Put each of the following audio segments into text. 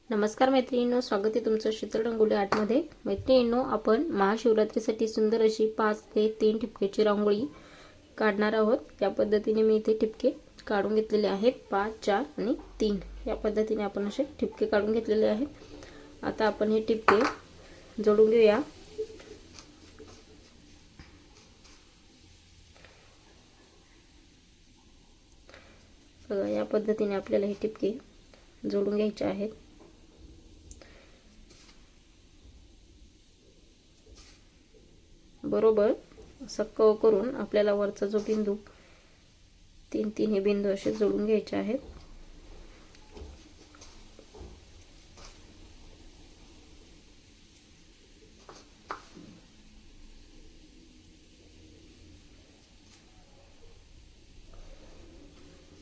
नमस्कार मैत्रिणींनो, स्वागत आहे तुमचं शीतल रंगोली आर्टमध्ये। मैत्रिणींनो, आपण महाशिवरात्रीसाठी सुंदर अशी 5 ते 3 ठिपक्याची रांगोळी काढणार आहोत। या पद्धतीने मी इथे ठिपके काढून घेतलेले आहेत। 5, 4 आणि 3 या पद्धतीने आपण असे ठिपके काढून घेतलेले आहेत। आता आपण हे ठिपके जोडून घेऊया। बघा, या पद्धतीने आपल्याला हे ठिपके जोडून घ्यायचे आहेत। बरोबर असं कव करून आपल्याला वरचा जो बिंदू 3 हे बिंदू असे जोडून घ्यायचे आहेत।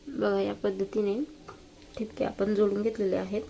बघा, या पद्धतीने ठिपके आपण जोडून घेतलेले आहेत।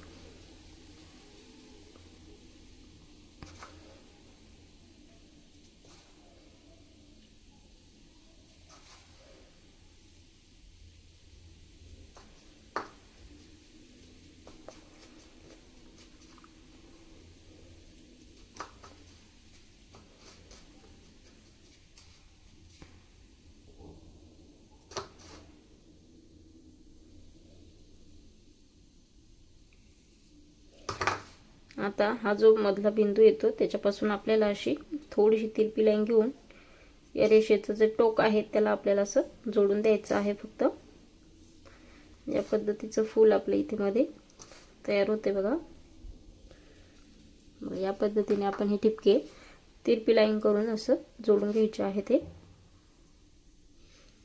आता हा जो मधला बिंदू येतो त्याच्यापासून आपल्याला अशी थोडीशी तिरपी लाईन घेऊन या रेषेचं जे टोक आहे त्याला आपल्याला असं जोडून द्यायचं आहे। फक्त या पद्धतीचं फूल आपल्या इथे मध्ये तयार होते। बघा, या पद्धतीने आपण हे ठिपके तिरपी लाईन करून असं जोडून घ्यायचे आहे। ते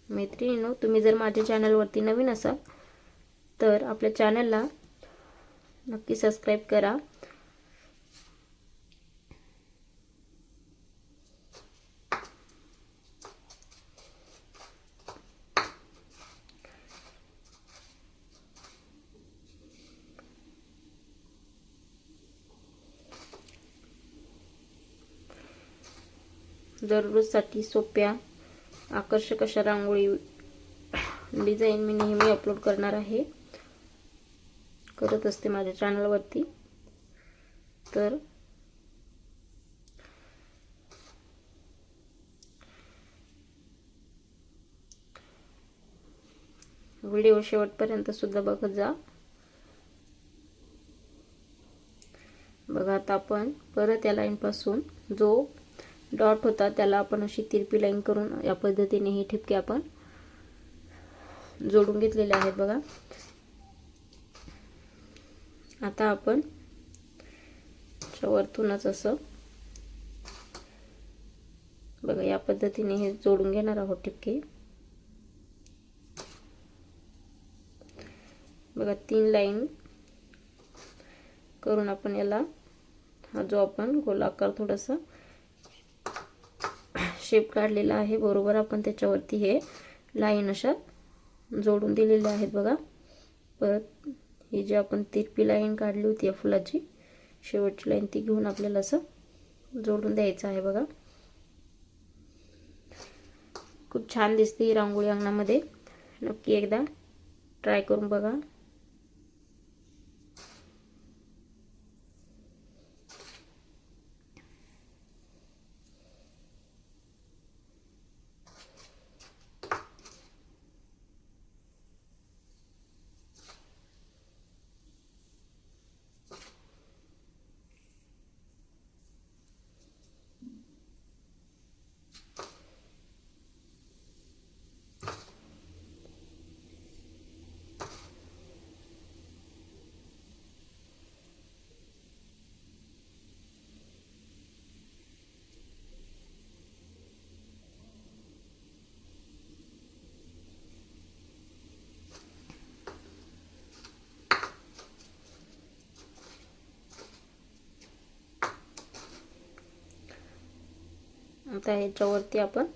मैत्रिणींनो, तुम्ही जर माझ्या चॅनलवरती नवीन असाल तर आपल्या चॅनलला नक्की सबस्क्राइब करा। दररोजसाठी सोप्या आकर्षक अशा रांगोळी डिझाइन मी नेहमी अपलोड करणार आहे, करत असते माझ्या चॅनलवरती। तर व्हिडिओ शेवटपर्यंत सुद्धा बघत जा। बघा, आता आपण परत या लाईन पासून जो डॉट होता त्याला आपण अशी तिरपी लाईन करून या पद्धतीने हे ठिपके आपण जोडून घेतलेले आहेत। बघा, आता आपण वरतूनच असं बघा या पद्धतीने हे जोडून घेणार आहोत ठिपके। बघा, 3 लाईन करून आपण याला हा जो आपण गोलाकार थोडासा शेप काढलेला आहे बरोबर आपण त्याच्यावरती हे लाईन अशा जोडून दिलेले आहेत। बघा, परत ही जी आपण तिरपी लाईन काढली होती या फुलाची शेवटची लाईन ती घेऊन आपल्याला असं जोडून द्यायचं आहे। बघा, खूप छान दिसते ही रांगोळी अंगणामध्ये। नक्की एकदा ट्राय करून बघा। आता याच्यावरती आपण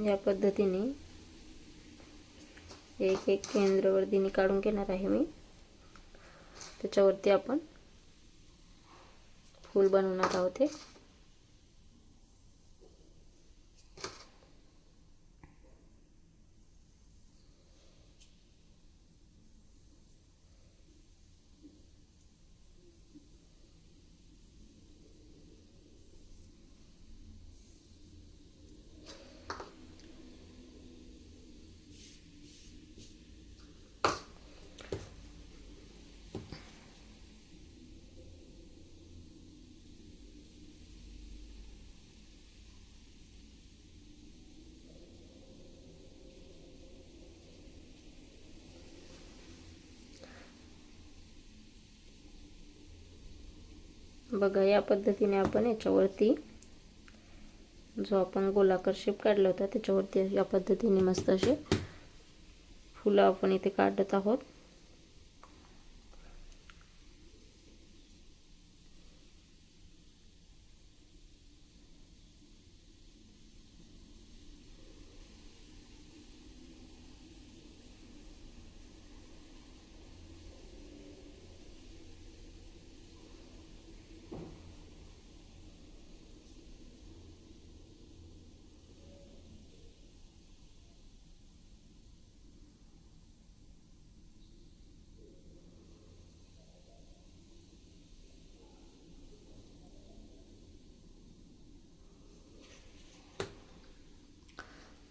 या पद्धतीने एक एक केंद्रवर्तीने काढून घेणार आहे मी। त्याच्यावरती आपण फूल बनवणार आहोत। बघा या पद्धतीने आपण याच्यावरती जो आपण गोलाकार शेप काढला होता त्याच्यावरती या पद्धतीने मस्त असे फुलं आपण इथे काढत आहोत।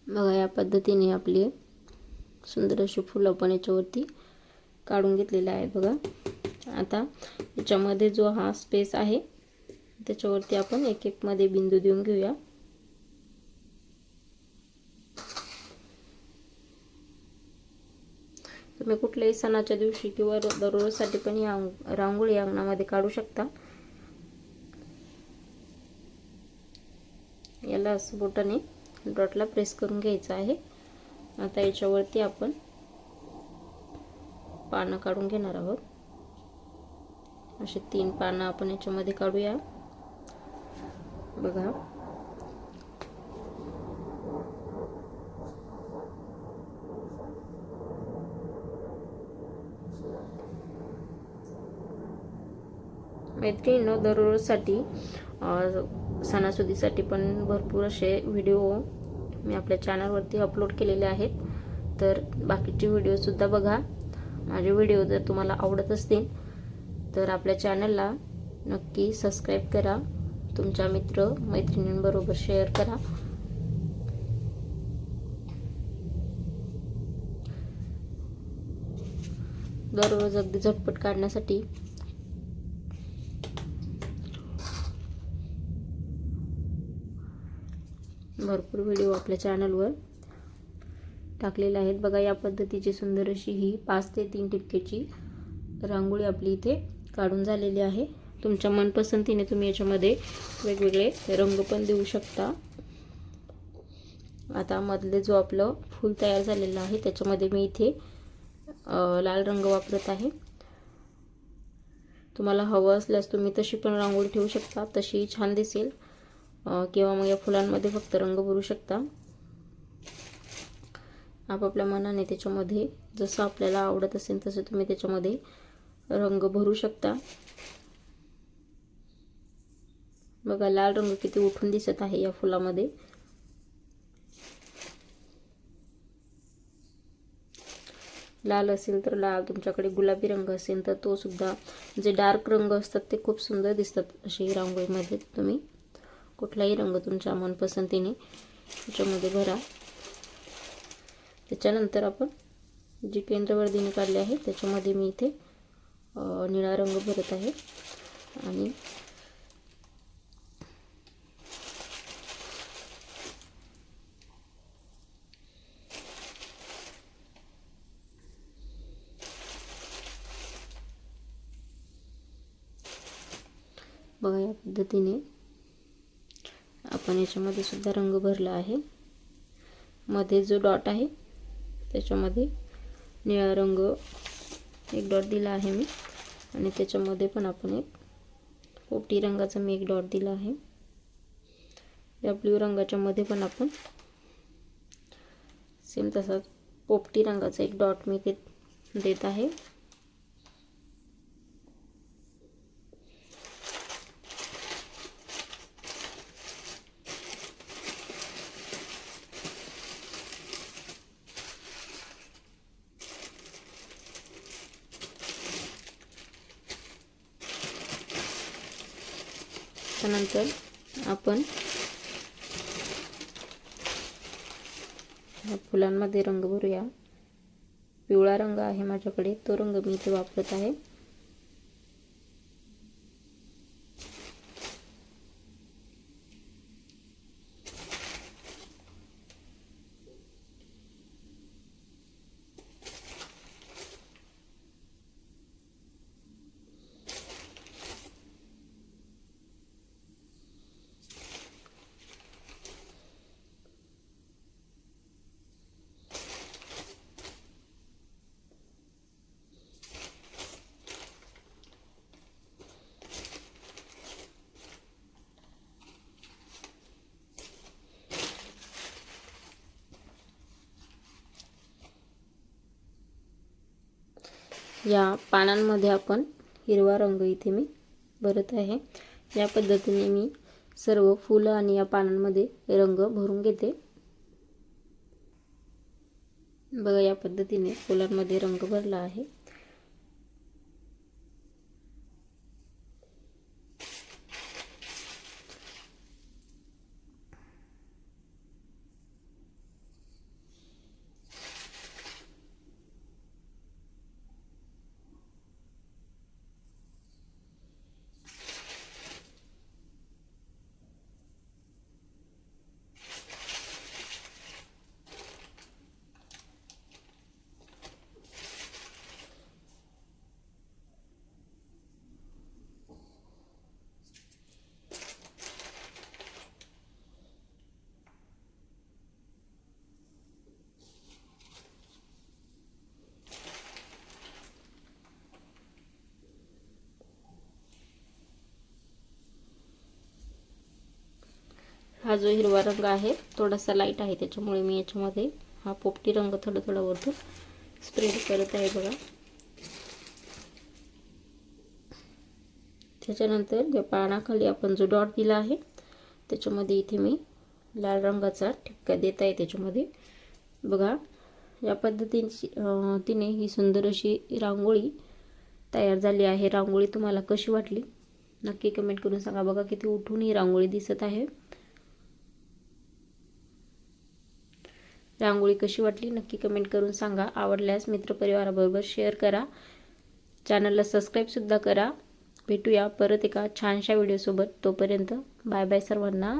बघा या पद्धतीने आपली सुंदर अशी फुलं आपण याच्यावरती काढून घेतलेले आहे। बघा आता याच्यामध्ये जो हा स्पेस आहे त्याच्यावरती आपण एक एक मध्ये बिंदू देऊन घेऊया। तुम्ही कुठल्याही सणाच्या दिवशी किंवा दररोजसाठी पण या रांगोळी अंगणामध्ये काढू शकता। याला असं बोटाने डॉटला प्रेस करून घ्यायचं आहे। आता याच्यावरती आपण पानं काढून घेणार आहोत। असे 3 पानं आपण याच्यामध्ये काढूया। बघा मैत्रिणींनो, दररोजसाठी सणासुदीसाठी पण भरपूर असे व्हिडिओ मी आपल्या चॅनलवरती अपलोड केलेले आहेत, तर बाकीचे व्हिडिओसुद्धा बघा। माझे व्हिडिओ जर तुम्हाला आवडत असतील तर आपल्या चॅनलला नक्की सबस्क्राईब करा, तुमच्या मित्र मैत्रिणींबरोबर शेअर करा। दररोज अगदी झटपट काढण्यासाठी भरपूर व्हिडिओ आपल्या चॅनलवर टाकलेले आहेत। बघा या पद्धतीची सुंदर अशी ही 5 ते 3 टिपकेची रांगोळी आपली इथे काढून झालेली आहे। तुमच्या मनपसंतीने तुम्ही याच्यामध्ये वेगवेगळे रंग पण देऊ शकता। आता मधले जो आपलं फूल तयार झालेलं आहे त्याच्यामध्ये मी इथे लाल रंग वापरत आहे। तुम्हाला हवं असल्यास तुम्ही तशी पण रांगोळी ठेवू शकता, तशी छान दिसेल, किंवा मग या फुलांमध्ये फक्त रंग भरू शकता। आपापल्या मनाने त्याच्यामध्ये जसं आपल्याला आवडत असेल तसं तुम्ही त्याच्यामध्ये रंग भरू शकता। बघा लाल रंग किती उठून दिसत आहे या फुलामध्ये। लाल असेल तर लाल, तुमच्याकडे गुलाबी रंग असेल तर तो सुद्धा, जे डार्क रंग असतात ते खूप सुंदर दिसतात अशी रांगोळीमध्ये। तुम्ही कुठलाही रंग तुमच्या मनपसंतीने त्याच्यामध्ये भरा। त्याच्यानंतर आपण जी केंद्रवर्धिनी काढली आहे त्याच्यामध्ये मी इथे निळा रंग भरत आहे आणि बघा या पद्धतीने आपण याच्यामध्ये सुद्धा रंग भरला आहे। मध्ये जो डॉट आहे त्याच्यामध्ये निळा रंग एक डॉट दिला आहे मी, आणि त्याच्यामध्ये पण आपण एक पोपटी रंगाचा मी एक डॉट दिला आहे। या ब्ल्यू रंगाच्या मध्ये पण आपण सेम तसाच पोपटी रंगाचा एक डॉट मी देत आहे। त्यानंतर आपण फुलांमध्ये रंग भरूया। पिवळा रंग आहे माझ्याकडे, तो रंग मी इथे वापरत आहे। या पानांमध्ये आपण हिरवा रंग इथे मी भरत आहे। या पद्धतीने मी सर्व फुलं आणि या पानांमध्ये रंग भरून घेते। बघा या पद्धतीने फुलांमध्ये रंग भरला आहे। हा जो हिरवा रंग आहे थोडासा लाईट आहे, त्याच्यामुळे मी याच्यामध्ये हा पोपटी रंग थोडा थोडा वरतून स्प्रेड करत आहे बघा। त्याच्यानंतर या पानाखाली आपण जो डॉट दिला आहे त्याच्यामध्ये इथे मी लाल रंगाचा ठिपका देत आहे त्याच्यामध्ये। बघा या पद्धतीने ही सुंदर अशी रांगोळी तयार झाली आहे। रांगोळी तुम्हाला कशी वाटली नक्की कमेंट करून सांगा। बघा किती उठून ही रांगोळी दिसत आहे। रांगोळी कशी वाटली नक्की कमेंट करून सांगा। आवडल्यास मित्रपरिवाराबरोबर शेअर करा, चॅनलला सबस्क्राईब सुद्धा करा। भेटूया परत एका छानशा व्हिडिओ सोबत। तोपर्यंत बाय बाय सर्वांना।